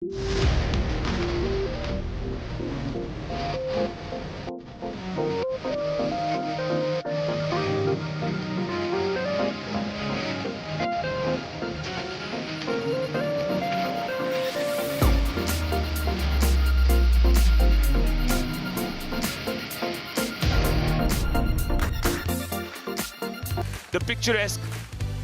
The picturesque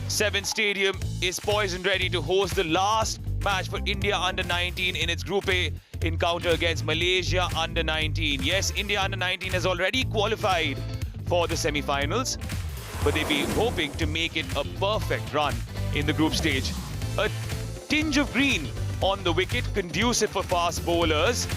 Seven Stadium is poised and ready to host the last match for India Under-19 in its Group A encounter against Malaysia Under-19. Yes, India Under-19 has already qualified for the semi-finals, but they'll be hoping to make it a perfect run in the group stage. A tinge of green on the wicket, conducive for fast bowlers,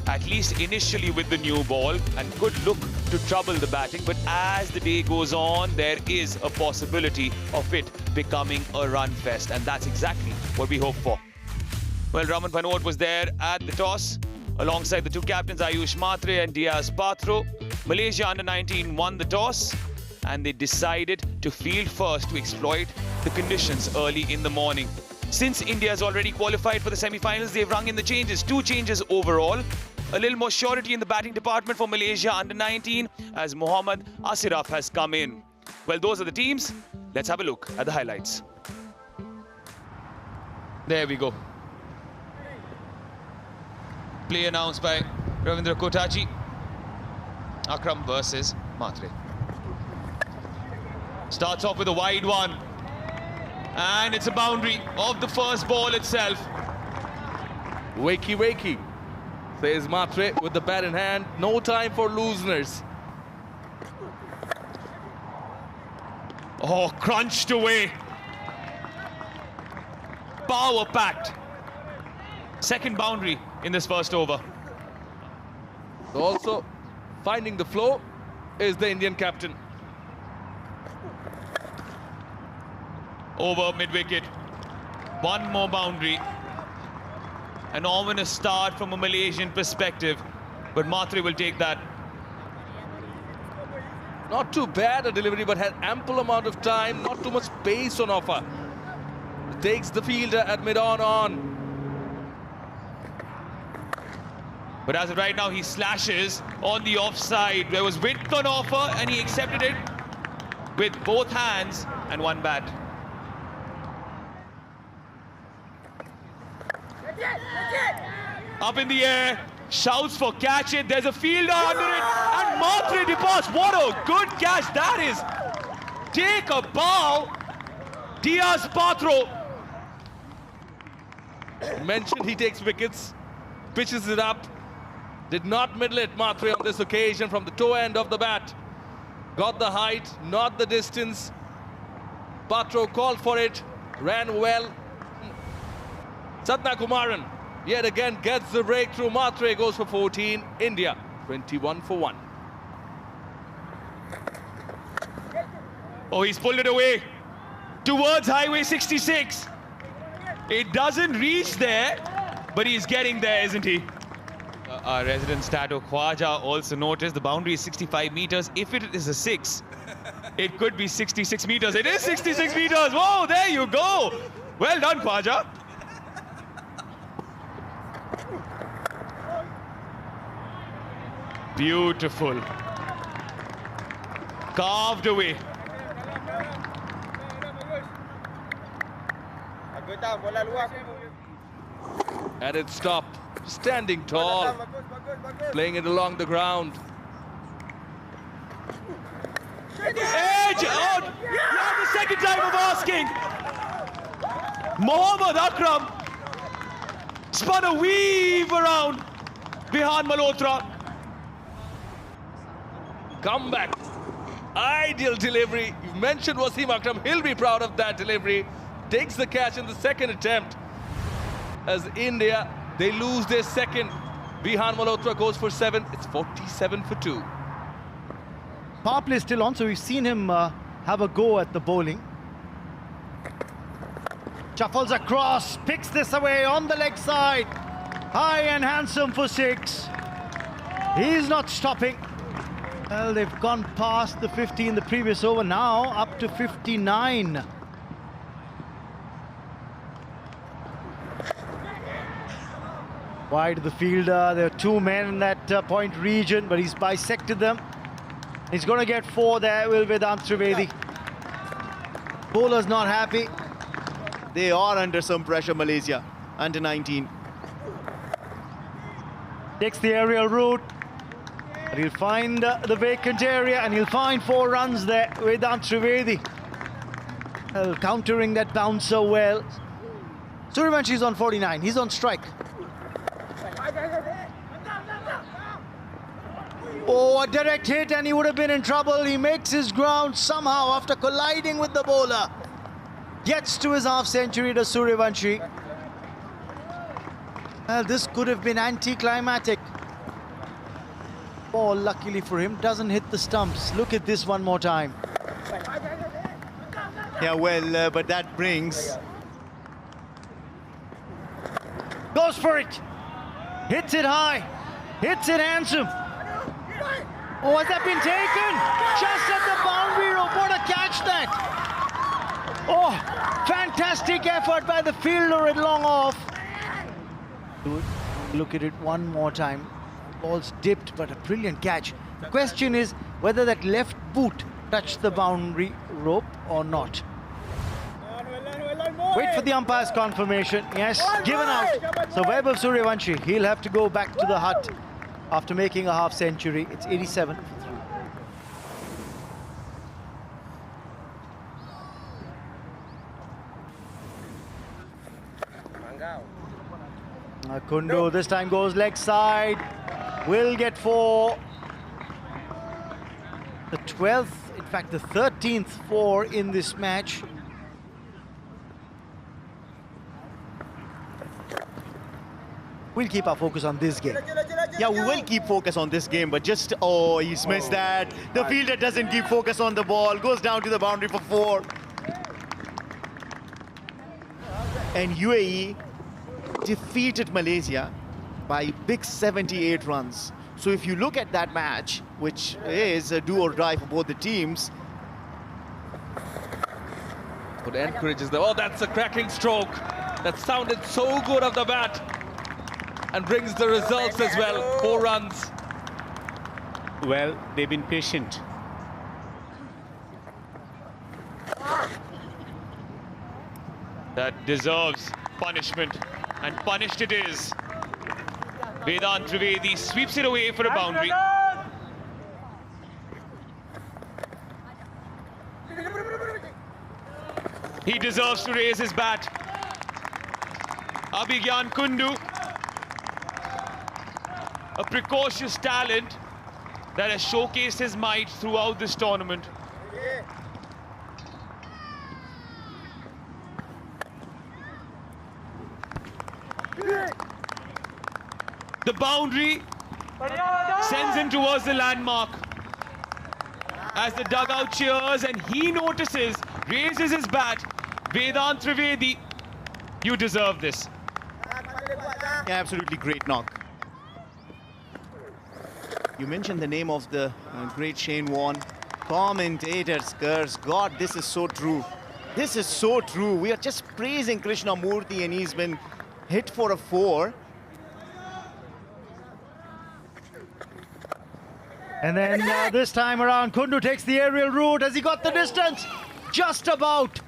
at least initially with the new ball, and could look to trouble the batting. But as the day goes on, there is a possibility of it becoming a run fest, and that's exactly what we hope for. Well, Raman Panot was there at the toss alongside the two captains Ayush Matre and Diaz Patro. Malaysia Under-19 won the toss and they decided to field first to exploit the conditions early in the morning. Since India has already qualified for the semi-finals, they've rung in the changes. 2 changes overall. A little more surety in the batting department for Malaysia Under-19 as Mohammad Asiraf has come in. Well, those are the teams. Let's have a look at the highlights. There we go. Play announced by Ravindra Kotaji. Akram versus Matre. Starts off with a wide one. And it's a boundary of the first ball itself. Wakey, wakey, says Matre with the bat in hand. No time for looseners. Oh, crunched away. Power-packed. Second boundary in this first over. Also finding the flow is the Indian captain. Over mid-wicket. One more boundary. An ominous start from a Malaysian perspective, but Matre will take that. Not too bad a delivery, but had ample amount of time, not too much pace on offer. Takes the fielder at mid-on. But as of right now, he slashes on the offside. There was width on offer and he accepted it with both hands and one bat. Up in the air, shouts for catch it. There's a fielder under it, and Matre departs. What a good catch that is. Take a bow. Diaz Patro. Mentioned he takes wickets, pitches it up. Did not middle it, Matre, on this occasion from the toe end of the bat. Got the height, not the distance. Patro called for it, ran well. Satna Kumaran yet again gets the breakthrough. Matre goes for 14. India 21 for 1. Oh, he's pulled it away towards Highway 66. It doesn't reach there, but he's getting there, isn't he? Our resident Stato Khwaja also noticed the boundary is 65 meters. If it is a 6, it could be 66 meters. It is 66 meters. Whoa, there you go. Well done, Khwaja. Beautiful. Carved away. At its top, standing tall, playing it along the ground. Edge out! Yeah, the second time of asking. Mohammad Akram spun a weave around Vihan Malhotra. Comeback. Ideal delivery. You mentioned Wasim Akram. He'll be proud of that delivery. Takes the catch in the second attempt. As India, they lose their second. Vihan Malhotra goes for 7. It's 47 for 2. Power play still on, so we've seen him have a go at the bowling. Shuffles across, picks this away on the leg side. High and handsome for 6. He's not stopping. Well, they've gone past the 50 in the previous over, now up to 59. Wide of the fielder. There are two men in that point region, but he's bisected them. He's going to get 4 there, will Vedant Trivedi. Bowler's not happy. They are under some pressure, Malaysia. Under 19. Takes the aerial route. But he'll find the vacant area and he'll find 4 runs there. Vedant Trivedi countering that bouncer well. Suryavanshi on 49. He's on strike. Oh, a direct hit and he would have been in trouble. He makes his ground somehow after colliding with the bowler. Gets to his half-century to Suryavanshi. Well, this could have been anticlimactic. Ball, luckily for him, doesn't hit the stumps. Look at this one more time. Yeah, well, but that brings... Goes for it. Hits it high. Hits it handsome. Oh, has that been taken? Just at the boundary rope. What a catch that. Oh, fantastic effort by the fielder at long off. Look at it one more time. Ball's dipped, but a brilliant catch. The question is whether that left boot touched the boundary rope or not. Wait for the umpire's confirmation. Yes, given out. So Vaibhav Suryavanshi, he'll have to go back to the hut after making a half-century. It's 87 for 3. Kundu this time goes leg side. Will get 4. The 12th, in fact the 13th 4 in this match. We'll keep our focus on this game. Yeah, we will keep focus on this game, but just... Oh, he's missed that. The fielder doesn't keep focus on the ball. Goes down to the boundary for 4. And UAE defeated Malaysia by big 78 runs. So if you look at that match, which is a do or die for both the teams... But encourages them. Oh, that's a cracking stroke. That sounded so good off the bat. And brings the results as well. 4 runs. Well, they've been patient. That deserves punishment, and punished it is. Vedant Trivedi sweeps it away for a boundary. He deserves to raise his bat. Abhigyan Kundu, a precocious talent that has showcased his might throughout this tournament. The boundary sends him towards the landmark as the dugout cheers and he notices, raises his bat. Vedant Trivedi, you deserve this. Yeah, absolutely great knock. You mentioned the name of the great Shane Warne. Commentators curse. God, this is so true. This is so true. We are just praising Krishnamurthy and he's been hit for a 4. And then this time around, Kundu takes the aerial route. Has he got the distance? Just about.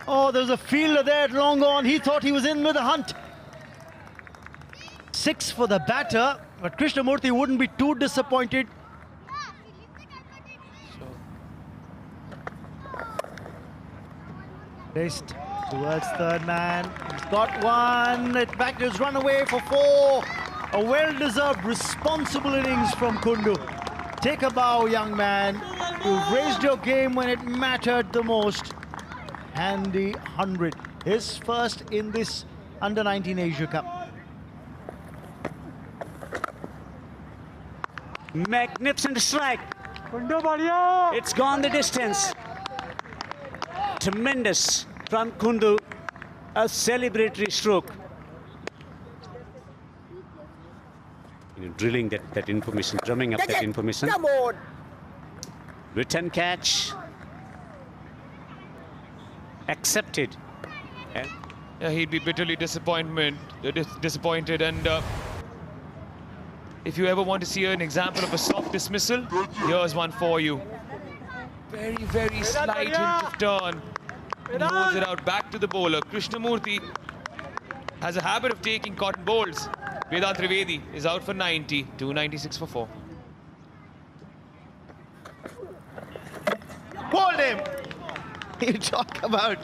Oh, there's a fielder there at long on. He thought he was in with a hunt. 6 for the batter, but Krishnamurthy wouldn't be too disappointed. Placed towards third man. He's got 1. It back to his run away for 4. A well-deserved, responsible innings from Kundu. Take a bow, young man. You've raised your game when it mattered the most. Handy 100. His first in this Under-19 Asia Cup. Magnificent strike. It's gone the distance. Tremendous from Kundu. A celebratory stroke. Drilling that information, drumming up that information. Come on. Return catch. Accepted. And Yeah, he'd be bitterly disappointed and If you ever want to see an example of a soft dismissal, here's one for you. Very, very slight hint of turn. And he holds it out back to the bowler. Krishnamurthy has a habit of taking cotton bowls. Vedant Trivedi is out for 90, 296 for 4. Hold him! You talk about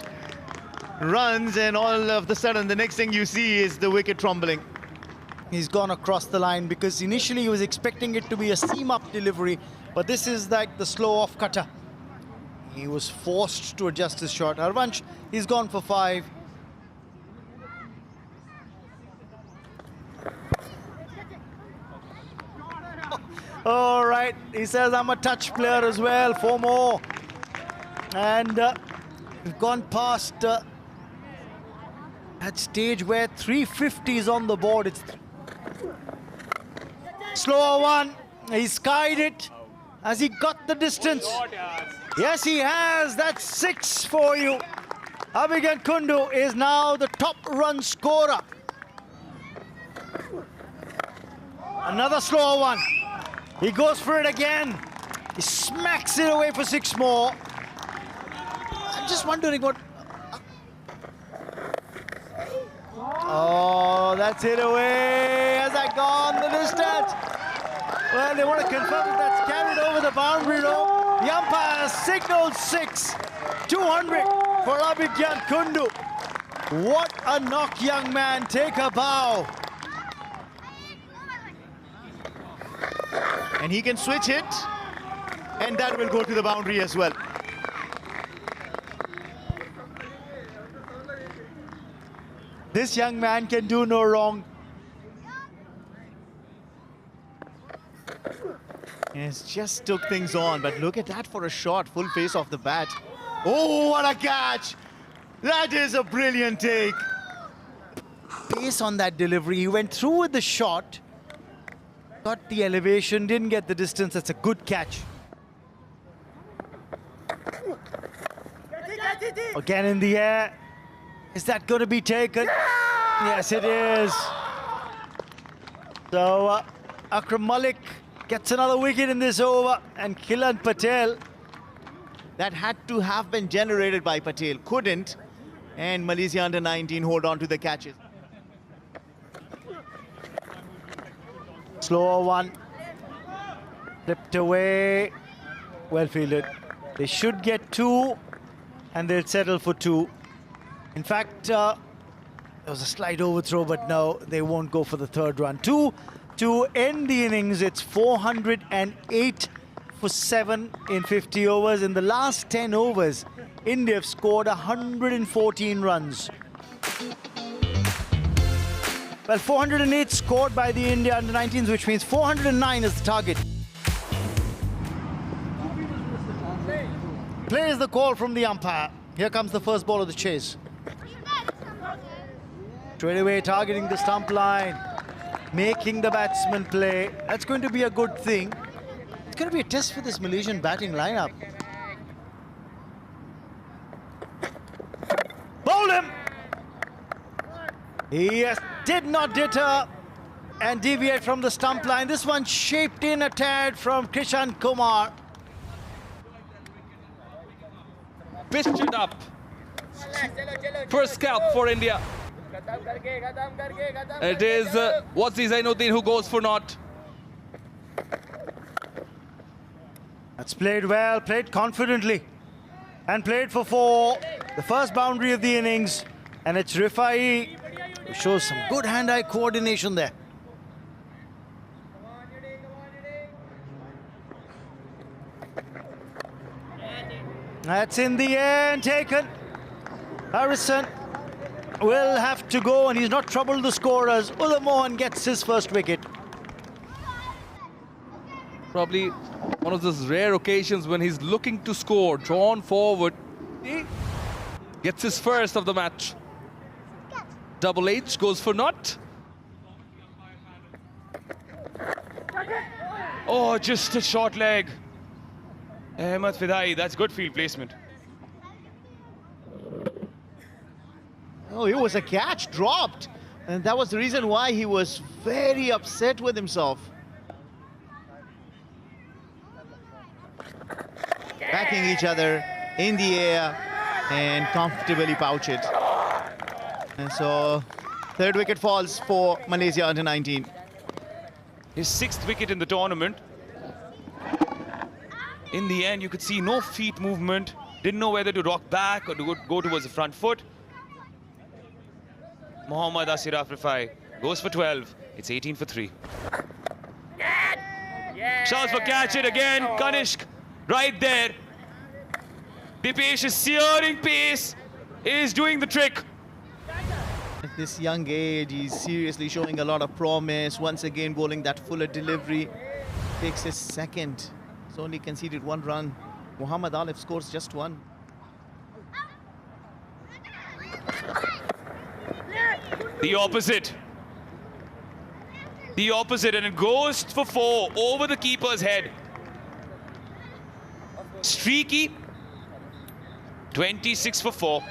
runs and all of the sudden the next thing you see is the wicket trembling. He's gone across the line because initially he was expecting it to be a seam-up delivery, but this is like the slow off cutter. He was forced to adjust his shot. Harvansh, he's gone for 5. All right, he says I'm a touch player as well, 4 more. And we've gone past that stage where 350 is on the board. It's slower one. He skied it. Has he got the distance? Yes, he has. That's 6 for you. Abhigan Kundu is now the top run scorer. Another slower one. He goes for it again. He smacks it away for 6 more. I'm just wondering what... Oh, that's hit away. Has that gone the distance? Well, they want to confirm that that's carried over the boundary rope. The umpire signaled 6. 200 for Abhigan Kundu. What a knock, young man. Take a bow. And he can switch it, and that will go to the boundary as well. This young man can do no wrong. Yes, just took things on, but look at that for a shot, full face off the bat. Oh, what a catch! That is a brilliant take. Pace on that delivery. He went through with the shot, got the elevation, didn't get the distance. That's a good catch. Again in the air. Is that going to be taken? Yes, it is. So Akram Malik gets another wicket in this over, and Kilan Patel. That had to have been generated by Patel. Couldn't. And Malaysia under 19 hold on to the catches. Slower one. Flipped away. Well fielded. They should get 2, and they'll settle for 2. In fact, there was a slight overthrow, but no, they won't go for the 3rd run. 2 to end the innings. It's 408 for 7 in 50 overs. In the last 10 overs, India have scored 114 runs. Well, 408 scored by the India under-19s, which means 409 is the target. Plays the call from the umpire. Here comes the first ball of the chase. Straight away targeting the stump line, making the batsman play. That's going to be a good thing. It's going to be a test for this Malaysian batting lineup. Bowled him! He did not deter and deviate from the stump line. This one shaped in a tad from Krishan Kumar. Pitched it up. First scalp for India. It is Wazi Zainuddin who goes for naught. That's played well, played confidently, and played for 4. The first boundary of the innings, and it's Rifai who shows some good hand-eye coordination there. That's in the air and taken. Harrison will have to go, and he's not troubled the scorers. Utham Mohan gets his first wicket. Probably one of those rare occasions when he's looking to score, drawn forward. He gets his first of the match. Double H goes for naught. Oh, just a short leg. Ahmed Fidai, that's good field placement. Oh, it was a catch dropped. And that was the reason why he was very upset with himself. backing each other in the air and comfortably pouch it. And so, third wicket falls for Malaysia under 19. His 6th wicket in the tournament. In the end, you could see no feet movement. Didn't know whether to rock back or to go towards the front foot. Mohammad Asiraf Rifai goes for 12. It's 18 for 3. Shouts for catch it again. Kanishk right there. Dipesh's searing pace is doing the trick. At this young age, he's seriously showing a lot of promise. Once again, bowling that fuller delivery. Takes his second. He's only conceded 1 run. Muhammad Alif scores just 1. The opposite. The opposite, and it goes for 4 over the keeper's head. Streaky. 26 for 4.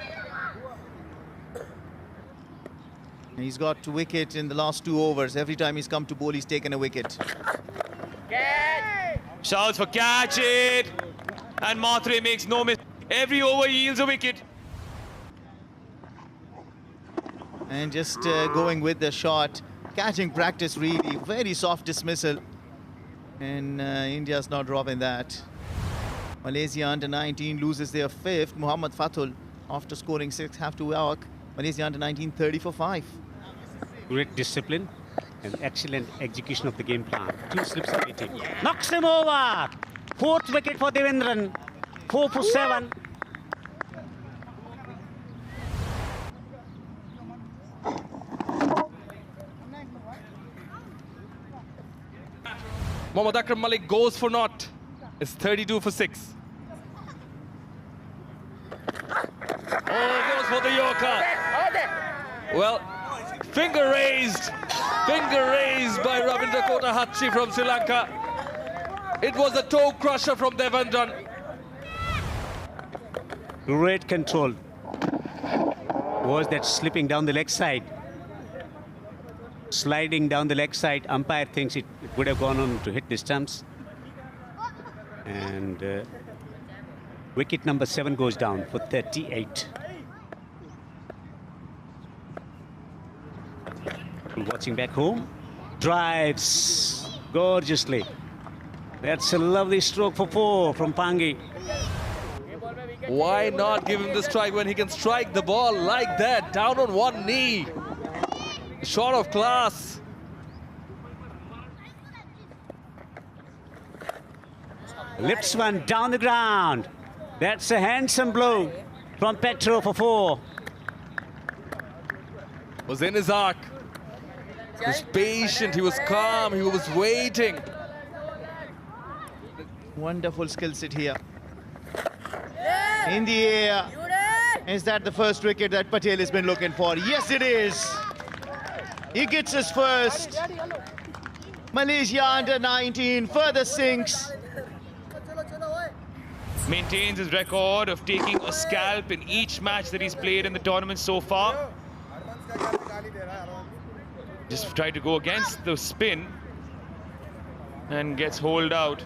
He's got a wicket in the last 2 overs. Every time he's come to bowl, he's taken a wicket. Shouts for catch it. And Matre makes no miss. Every over yields a wicket. And just going with the shot. Catching practice really. Very soft dismissal. And India's not dropping that. Malaysia under 19 loses their 5th. Muhammad Fatul, after scoring 6, have to walk. Malaysia under 19 30 for 5. Great discipline and excellent execution of the game plan. 2 slips of 18. Knocks him over. 4th wicket for Devendran. 4 for 7. Mohammad Akram Malik goes for naught. It's 32 for 6. Oh, goes for the Yorker. Well, finger raised by Ravindra Kotahachi from Sri Lanka. It was a toe crusher from Devendran. Great control. Was that slipping down the leg side? Sliding down the leg side. Umpire thinks it would have gone on to hit the stumps. And wicket number 7 goes down for 38. Watching back home. Drives gorgeously. That's a lovely stroke for 4 from Pangi. Why not give him the strike when he can strike the ball like that, down on one knee? Shot of class. Lifts one down the ground. That's a handsome blow from Petro for 4. Was in his arc. He was patient, he was calm, he was waiting. Wonderful skill set here. In the air. Is that the first wicket that Patel has been looking for? Yes, it is. He gets his first. Malaysia under 19 further sinks. Maintains his record of taking a scalp in each match that he's played in the tournament so far. Just tried to go against the spin and gets holed out.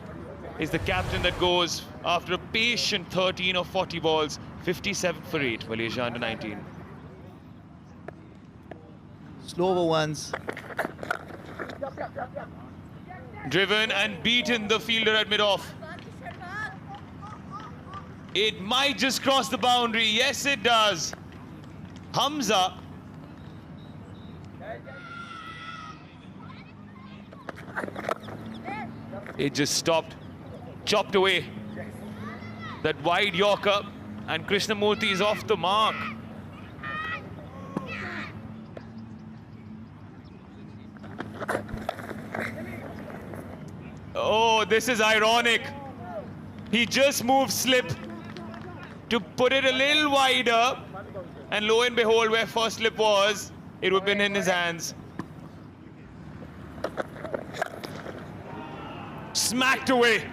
Is the captain that goes after a patient 13 of 40 balls. 57 for 8, Malaysia under 19. Slower ones. Driven and beaten the fielder at mid-off. It might just cross the boundary. Yes, it does. Hamza. It just stopped. Chopped away. That wide Yorker. And Krishnamurthy is off the mark. Oh, this is ironic. He just moved slip to put it a little wider. And lo and behold, where first slip was, it would have been in his hands. Smacked away.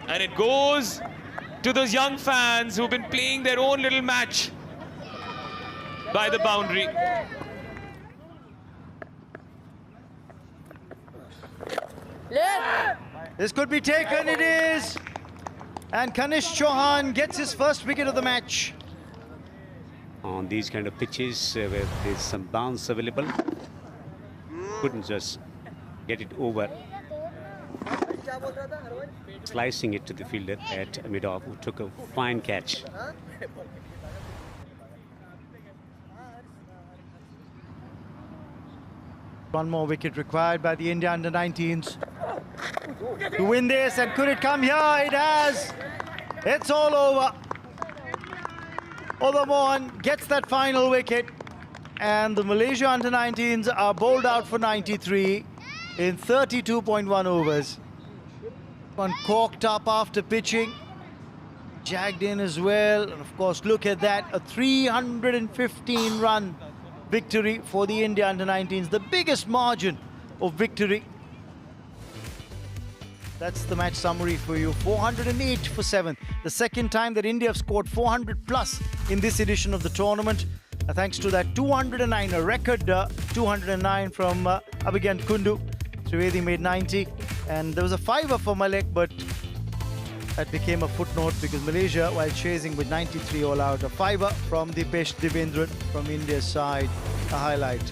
And it goes to those young fans who've been playing their own little match by the boundary. This could be taken, it is. And Kanish Chauhan gets his first wicket of the match. On these kind of pitches where there's some bounce available, couldn't just get it over. Slicing it to the fielder at mid-off, who took a fine catch. One more wicket required by the India under-19s to win this. And could it come here? It has. It's all over. Utham Mohan gets that final wicket. And the Malaysia under-19s are bowled out for 93 in 32.1 overs. One corked up after pitching. Jagged in as well. And of course, look at that. A 315-run victory for the India under-19s. The biggest margin of victory. That's the match summary for you. 408 for 7. The second time that India have scored 400 plus in this edition of the tournament. Thanks to that 209, a record 209 from Abhigyan Kundu. Trivedi made 90. And there was a fiver for Malik, but that became a footnote because Malaysia, while chasing with 93 all out, a fiver from Dipesh Devendran from India's side, a highlight.